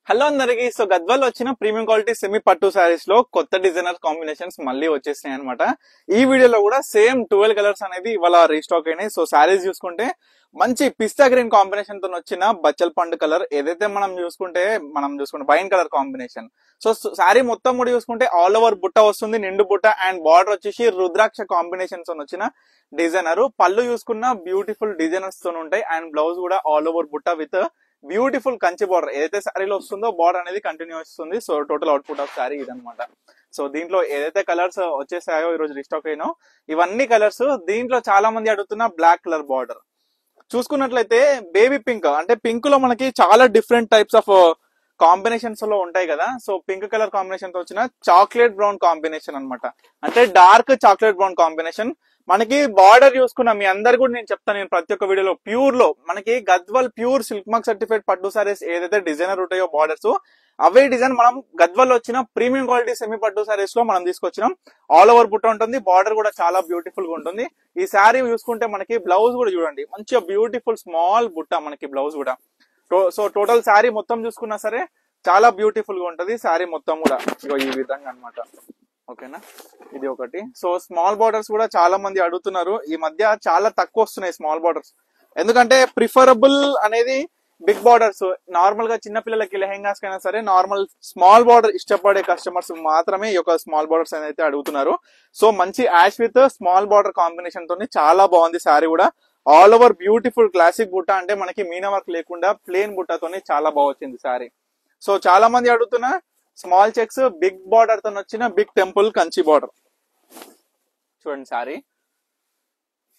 Hello అందరికి. So Gadwal వచ్చిన premium quality semi పట్టు సారీస్ లో కొత్త డిజైనర్ కాంబినేషన్స్ మళ్ళీ వచ్చేసినాయి అనమాట. ఈ వీడియోలో కూడా సేమ్ 12 కలర్స్ అనేది ఇవాళ రీస్టాక్ అయినాయి. సో సారీస్ చూసుకుంటే మంచి పిస్తా గ్రీన్ కాంబినేషన్ తో వచ్చిన బచ్చల్ పండు కలర్, ఏదైతే మనం చూసుకుంటే wine colour combination. So sorry మొత్తం కూడా చూసుకుంటే ఆల్ ఓవర్ బుట్ట వస్తుంది, నిండు బుట్ట, అండ్ బార్డర్ వచ్చేసి రుద్రాక్ష కాంబినేషన్ తో వచ్చిన డిజైనర్. పళ్ళు చూసుకున్న బ్యూటిఫుల్ డిజైనర్స్ తో ఉంటాయి, అండ్ బ్లౌజ్ కూడా ఆల్ ఓవర్ బుట్ట విత్ బ్యూటిఫుల్ కంచి బార్డర్. ఏదైతే సారీలో వస్తుందో బార్డర్ అనేది కంటిన్యూ వస్తుంది. So total output of sorry ఇదనమాట. సో దీంట్లో ఏదైతే కలర్స్ వచ్చేసాయో ఈ రోజు రిస్టాక్ అయినో ఇవన్నీ కలర్స్. దీంట్లో చాలా మంది అడుగుతున్న బ్లాక్ కలర్ బార్డర్ చూసుకున్నట్లయితే బేబీ పింక్, అంటే పింక్ లో మనకి చాలా డిఫరెంట్ టైప్స్ ఆఫ్ కాంబినేషన్స్ లో ఉంటాయి కదా. సో పింక్ కలర్ కాంబినేషన్ తో వచ్చిన చాక్లెట్ బ్రౌన్ కాంబినేషన్ అన్నమాట, అంటే డార్క్ చాక్లెట్ బ్రౌన్ కాంబినేషన్. మనకి బార్డర్ చూసుకున్నా మీ అందరు కూడా నేను చెప్తాను, నేను ప్రతి ఒక్క వీడియోలో ప్యూర్ లో మనకి Gadwal pure silk mark certified పట్టు సారీస్ ఏదైతే డిజైనర్ ఉంటాయో బార్డర్స్, అవే డిజైన్ మనం గద్వాల్ వచ్చిన ప్రీమియం క్వాలిటీ సెమీ పట్టు సారీస్ లో మనం తీసుకొచ్చినాం. ఆల్ ఓవర్ బుట్ట ఉంటుంది, బార్డర్ కూడా చాలా బ్యూటిఫుల్ గా ఉంటుంది. ఈ శారీ చూసుకుంటే మనకి బ్లౌజ్ కూడా చూడండి, మంచిగా బ్యూటిఫుల్ స్మాల్ బుట్ట మనకి బ్లౌజ్ కూడా. సో టోటల్ శారీ మొత్తం చూసుకున్నా సరే చాలా బ్యూటిఫుల్ గా ఉంటది శారీ మొత్తం కూడా. ఇగో ఈ విధంగా అన్నమాట. ఓకేనా, ఇది ఒకటి. సో స్మాల్ బార్డర్స్ కూడా చాలా మంది అడుగుతున్నారు. ఈ మధ్య చాలా తక్కువ వస్తున్నాయి స్మాల్ బార్డర్స్, ఎందుకంటే ప్రిఫరబుల్ అనేది బిగ్ బార్డర్స్. నార్మల్ గా చిన్న పిల్లలకి లెహెంగాస్ కైనా సరే నార్మల్ స్మాల్ బార్డర్ ఇష్టపడే కస్టమర్స్ మాత్రమే ఈ యొక్క స్మాల్ బార్డర్స్ అయితే అడుగుతున్నారు. సో మంచి ash with small border combination తోని చాలా బాగుంది శారీ కూడా. ఆల్ ఓవర్ బ్యూటిఫుల్ క్లాసిక్ బుట్ట, అంటే మనకి మీనా వర్క్ లేకుండా ప్లేన్ బుట్టతోని చాలా బాగా వచ్చింది శారీ. సో చాలా మంది అడుగుతున్న స్మాల్ చెక్స్ బిగ్ బార్డర్ తో వచ్చిన బిగ్ టెంపుల్ కంచి బార్డర్ చూడండి.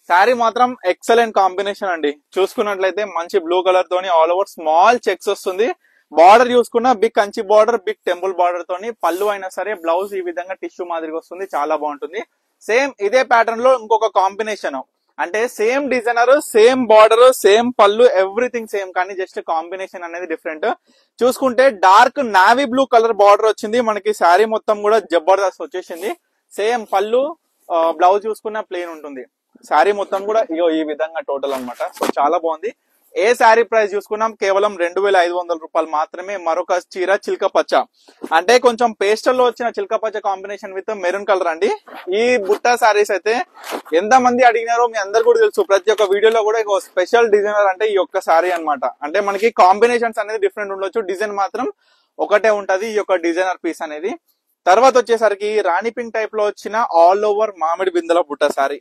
శారీ మాత్రం ఎక్సలెంట్ కాంబినేషన్ అండి. చూసుకున్నట్లయితే మంచి బ్లూ కలర్ తోని ఆల్ ఓవర్ స్మాల్ చెక్స్ వస్తుంది. బార్డర్ చూసుకున్న big Kanchi border, big temple border తోని పళ్ళు అయినా సరే బ్లౌజ్ ఈ విధంగా టిష్యూ మాదిరిగా వస్తుంది, చాలా బాగుంటుంది. సేమ్ ఇదే ప్యాటర్న్ లో ఇంకొక కాంబినేషన్, అంటే same designer, same border, same పళ్ళు, ఎవ్రీథింగ్ సేమ్, కానీ జస్ట్ కాంబినేషన్ అనేది డిఫరెంట్. చూసుకుంటే dark navy blue colour border వచ్చింది మనకి. శారీ మొత్తం కూడా జబర్దస్త్ వచ్చేసింది. సేమ్ పళ్ళు, బ్లౌజ్ చూసుకున్న ప్లేన్ ఉంటుంది. శారీ మొత్తం కూడా ఇగో ఈ విధంగా టోటల్ అన్నమాట. సో చాలా బాగుంది. ఏ శారీ ప్రైస్ చూసుకున్నాం కేవలం 2500 రూపాయలు మాత్రమే. మరొక చీర చిల్క పచ్చ, అంటే కొంచెం పేస్టల్ లో వచ్చిన చిల్క పచ్చ కాంబినేషన్ విత్ మెరూన్ కలర్ అండి. ఈ బుట్ట శారీస్ అయితే ఎంత మంది అడిగినారో మీ అందరు కూడా తెలుసు. ప్రతి ఒక్క వీడియోలో కూడా ఒక స్పెషల్ డిజైనర్ అంటే ఈ యొక్క శారీ అన్నమాట. అంటే మనకి కాంబినేషన్స్ అనేది డిఫరెంట్ ఉండొచ్చు, డిజైన్ మాత్రం ఒకటే ఉంటది ఈ యొక్క డిజైనర్ పీస్ అనేది. తర్వాత వచ్చేసరికి రాణి పింక్ టైప్ లో వచ్చిన ఆల్ ఓవర్ మామిడి బిందెల బుట్ట శారీ.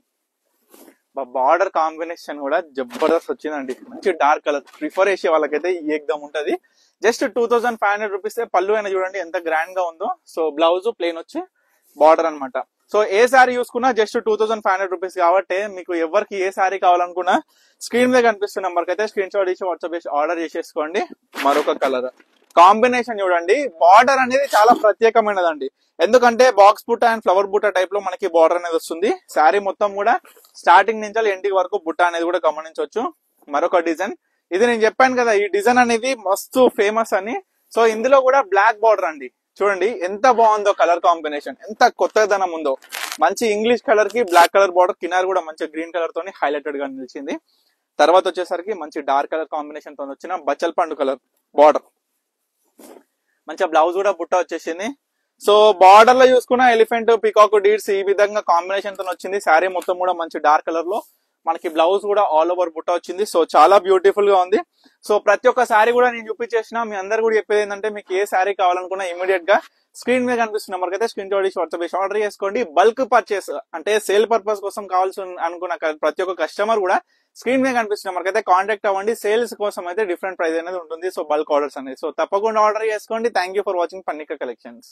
బార్డర్ కాంబినేషన్ కూడా జబర్దస్త్ వచ్చిందండి. మంచి డార్క్ కలర్ ప్రిఫర్ చేసే వాళ్ళకైతే ఈ ఎగ్దమ్ ఉంటది. Just 2500 rupees. పళ్ళు అయినా చూడండి ఎంత గ్రాండ్ గా ఉందో. సో బ్లౌజ్ ప్లేన్ వచ్చి బార్డర్ అన్నమాట. సో ఏ శారీ చూసుకున్నా జస్ట్ 2500 రూపీస్ కాబట్టి మీకు ఎవరికి ఏ శారీ కావాలనుకున్నా స్క్రీన్ మీద కనిపిస్తున్న నెంబర్కి అయితే స్క్రీన్ షాట్ చేసి వాట్సాప్ చేసి ఆర్డర్ చేసేసుకోండి. మరొక కలర్ కాంబినేషన్ చూడండి. బార్డర్ అనేది చాలా ప్రత్యేకమైనదండి, ఎందుకంటే బాక్స్ బుట్ట అండ్ ఫ్లవర్ బుట్ట టైప్ లో మనకి బార్డర్ అనేది వస్తుంది. శారీ మొత్తం కూడా స్టార్టింగ్ నుంచి ఎండింగ్ వరకు బుట్ట అనేది కూడా గమనించవచ్చు. మరొక డిజైన్ ఇది నేను చెప్పాను కదా, ఈ డిజైన్ అనేది మస్తు ఫేమస్ అని. సో ఇందులో కూడా బ్లాక్ బార్డర్ అండి. చూడండి ఎంత బాగుందో కలర్ కాంబినేషన్, ఎంత కొత్తదనం ఉందో. మంచి ఇంగ్లీష్ కలర్ కి బ్లాక్ కలర్ బార్డర్, కినార్ కూడా మంచి గ్రీన్ కలర్ తోని హైలైటెడ్ గా నిలిచింది. తర్వాత వచ్చేసరికి మంచి డార్క్ కలర్ కాంబినేషన్ తో వచ్చిన బచ్చల్ పండు కలర్ బార్డర్, మంచిగా బ్లౌజ్ కూడా బుట్ట వచ్చేసింది. సో బార్డర్ లో చూసుకున్న ఎలిఫెంట్, పికాక్, డీడ్స్ ఈ విధంగా కాంబినేషన్ తో వచ్చింది. శారీ మొత్తం కూడా మంచి డార్క్ కలర్ లో మనకి బ్లౌజ్ కూడా ఆల్ ఓవర్ బుట్ట వచ్చింది. సో చాలా బ్యూటిఫుల్ గా ఉంది. సో ప్రతి ఒక్క శారీ కూడా నేను చూపించేసిన. మీ అందరు కూడా చెప్పేది ఏంటంటే మీకు ఏ శారీ కావాలనుకున్నా ఇమీడియట్ గా స్క్రీన్ మీద కనిపిస్తున్న నెంబర్కి అయితే స్క్రీన్ షాట్ చేసి వాట్సాప్ చేసి ఆర్డర్ చేసుకోండి. బల్క్ పర్చేస్ అంటే సేల్ పర్పస్ కోసం కావాల్సి అనుకున్న ప్రతి ఒక్క కస్టమర్ కూడా స్క్రీన్ మీద కనిపిస్తున్న నెంబర్కి అయితే కాంటాక్ట్ అవ్వండి. సేల్స్ కోసం అయితే డిఫరెంట్ ప్రైస్ అనేది ఉంటుంది. సో బల్క్ ఆర్డర్స్ అనేది. సో తప్పకుండా ఆర్డర్ చేసుకోండి. Thank you for watching Pannika collections.